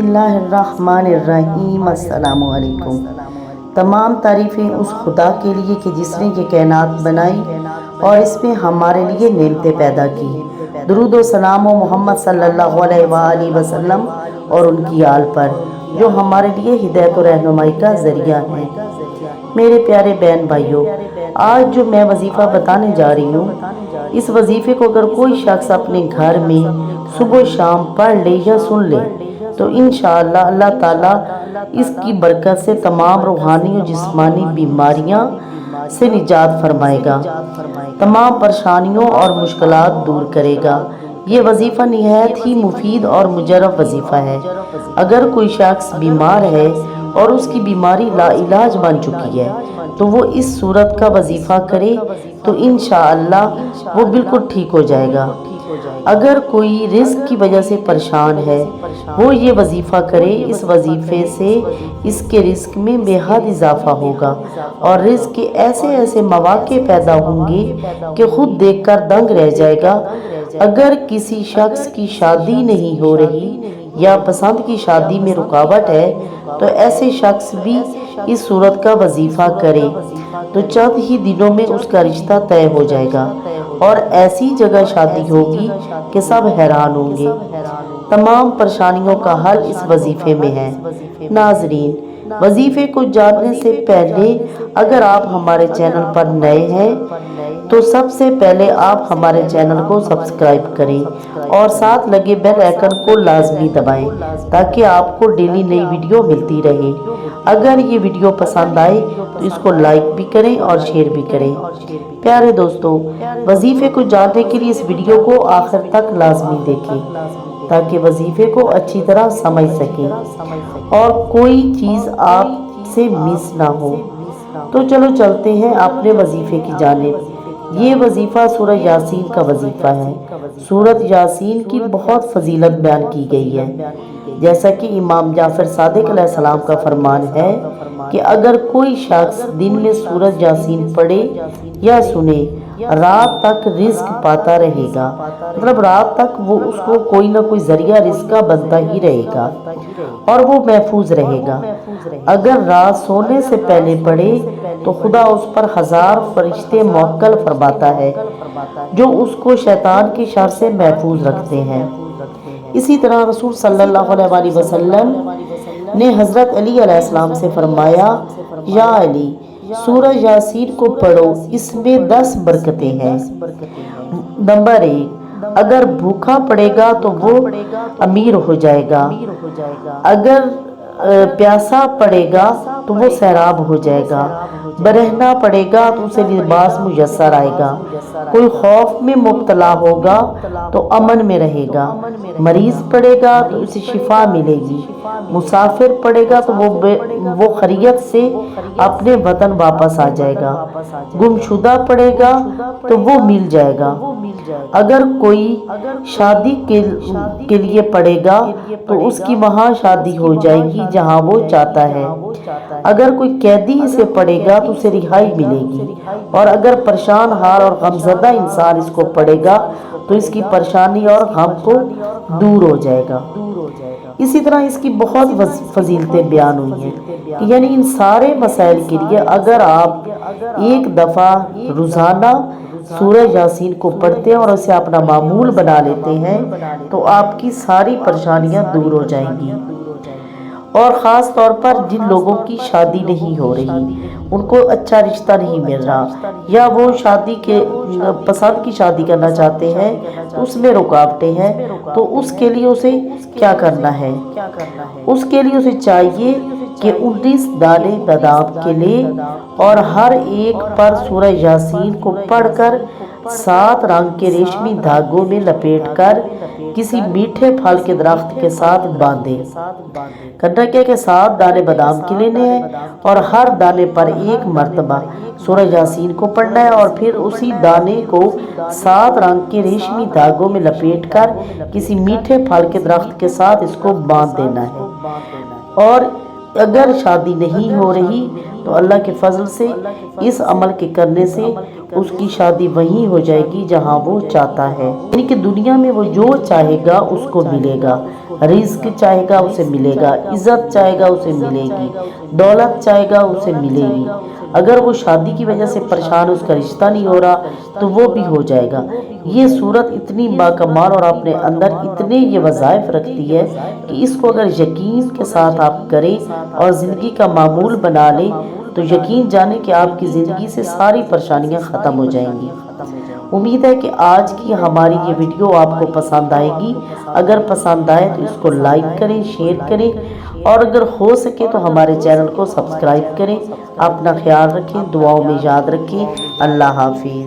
बिस्मिल्लाहिर्रहमानिर्रहीम। अस्सलामु अलैकुम। तमाम तारीफ़ें उस खुदा के लिए कि जिसने ये कायनात बनाई और इसमें हमारे लिए नेमतें पैदा की। दुरूद व सलाम मोहम्मद सल्लल्लाहु अलैहि वसल्लम और उनकी आल पर जो हमारे लिए हिदायत और रहनुमाई का ज़रिया है। मेरे प्यारे बहन भाइयों, आज जो मैं वजीफ़ा बताने जा रही हूँ, इस वजीफ़े को अगर कोई शख्स अपने घर में सुबह शाम पढ़ ले या सुन ले तो इंशाअल्लाह अल्लाह ताला इसकी बरकत से तमाम रूहानी और जिस्मानी बीमारियां से निजात फरमाएगा, तमाम परेशानियों और मुश्किलात दूर करेगा। ये वजीफ़ा निहायत ही मुफीद और मुजर्रब वजीफ़ा है। अगर कोई शख्स बीमार है और उसकी बीमारी लाइलाज बन चुकी है तो वो इस सूरत का वजीफ़ा करे तो इंशाअल्लाह वो बिल्कुल ठीक हो जाएगा। अगर कोई रिस्क की वजह से परेशान है वो ये वजीफ़ा करे, इस वजीफ़े से इसके रिस्क में बेहद इजाफा होगा और रिस्क के ऐसे ऐसे मौके पैदा होंगे कि खुद देखकर दंग रह जाएगा। अगर किसी शख्स की शादी नहीं हो रही या पसंद की शादी में रुकावट है तो ऐसे शख्स भी इस सूरत का वजीफ़ा करे तो चंद ही दिनों में उसका रिश्ता तय हो जाएगा और ऐसी जगह शादी होगी कि सब हैरान होंगे। तमाम परेशानियों का हल इस वजीफे में है। नाजरीन, वजीफे को जानने से पहले अगर आप हमारे चैनल पर नए हैं तो सबसे पहले आप हमारे चैनल को सब्सक्राइब करें और साथ लगे बेल आइकन को लाजमी दबाएं ताकि आपको डेली नई वीडियो मिलती रहे। अगर ये वीडियो पसंद आए तो इसको लाइक भी करें और शेयर भी करें। प्यारे दोस्तों, वजीफे को जानने के लिए इस वीडियो को आखिर तक लाजमी देखें ताकि वजीफे को अच्छी तरह समझ सकें और कोई चीज़ आपसे मिस ना हो। तो चलो चलते हैं अपने वजीफे की जानिब। ये वजीफ़ा सूरह यासीन का वजीफ़ा है। सूरत यासीन की बहुत फजीलत बयान की गई है। जैसा कि इमाम जाफर सादिक अलैहिस्सलाम का फरमान है कि अगर कोई शख्स दिन में सूरत यासीन पढ़े या सुने रात तक रिस्क पाता रहेगा, मतलब रात तक वो उसको कोई ना कोई जरिया रिस्क का बनता ही रहेगा और वो महफूज रहेगा। अगर रात सोने से पहले पढ़े तो खुदा उस पर 1000 फरिश्ते मुवक्कल फरमाता है जो उसको शैतान की शर से महफूज रखते हैं। इसी तरह रसूल सल्लल्लाहु अलैहि वसल्लम ने हज़रत अली अलैहिस्सलाम से फरमाया, या अली, सूरह यासीन को पढ़ो, इसमें 10 बरकतें हैं। नंबर 1, अगर भूखा पड़ेगा तो वो अमीर हो जाएगा। अगर प्यासा पड़ेगा तो वो सैराब हो जाएगा। बरहना पड़ेगा तो उसे लिबास मुयस्सर आएगा। कोई खौफ में मुब्तला होगा तो अमन में रहेगा। मरीज पड़ेगा तो उसे शिफा मिलेगी। मुसाफिर पड़ेगा तो वो खैरियत से अपने वतन वापस आ जाएगा। गुमशुदा पड़ेगा तो वो मिल जाएगा। अगर कोई शादी के लिए पड़ेगा तो उसकी वहाँ शादी हो जाएगी जहाँ वो चाहता है। अगर कोई कैदी से पड़ेगा तो उसे रिहाई मिलेगी और अगर परेशान हाल और गमज़दा इंसान इसको पड़ेगा तो इसकी परेशानी और गम को दूर हो जाएगा। इसी तरह इसकी बहुत फजीलतें बयान हुई हैं, यानी इन सारे मसाइल के लिए अगर आप एक दफ़ा रोज़ाना सूरह यासीन को पढ़ते हैं और उसे अपना मामूल बना लेते हैं तो आपकी सारी परेशानियां दूर हो जाएंगी। और ख़ास तौर पर जिन लोगों की शादी नहीं हो रही, उनको अच्छा रिश्ता नहीं मिल रहा या वो शादी के पसंद की शादी करना चाहते हैं तो उसमें रुकावटें हैं, तो उसके लिए उसे क्या करना है? उसके लिए उसे चाहिए कि 19 दाने बादाम के लिए और हर एक पर सूरह यासीन को पढ़कर 7 रंग के रेशमी धागों में लपेटकर किसी मीठे फल के दरख्त के साथ बांधे। करना क्या कि 7 दाने बादाम के लेने हैं और हर दाने पर एक मर्तबा सूरह यासीन को पढ़ना है और फिर उसी दाने को 7 रंग के रेशमी धागों में लपेटकर किसी मीठे फल के दरख्त के साथ इसको बांध देना है। और अगर शादी नहीं हो रही तो अल्लाह के फजल से इस अमल के करने से اس کی شادی وہیں ہو جائے گی جہاں وہ چاہتا ہے، یعنی کہ دنیا میں وہ جو چاہے گا اس کو ملے گا، رزق چاہے گا اسے ملے گا، عزت چاہے گا اسے ملے گی، دولت چاہے گا اسے ملے گی۔ اگر وہ شادی کی وجہ سے پریشان، اس کا رشتہ نہیں ہو رہا تو وہ بھی ہو جائے گا۔ یہ صورت اتنی باکمال اور اپنے اندر اتنے یہ وظائف رکھتی ہے کہ اس کو اگر یقین کے ساتھ آپ کریں اور زندگی کا معمول بنا لیں تو یقین جانیں کہ آپ کی زندگی سے ساری پریشانیاں ختم ہو جائیں گی۔ امید ہے کہ آج کی ہماری یہ ویڈیو آپ کو پسند آئے گی۔ اگر پسند آئے تو اس کو لائک کریں، شیئر کریں اور اگر ہو سکے تو ہمارے چینل کو سبسکرائب کریں۔ اپنا خیال رکھیں، دعاؤں میں یاد رکھیں۔ اللہ حافظ۔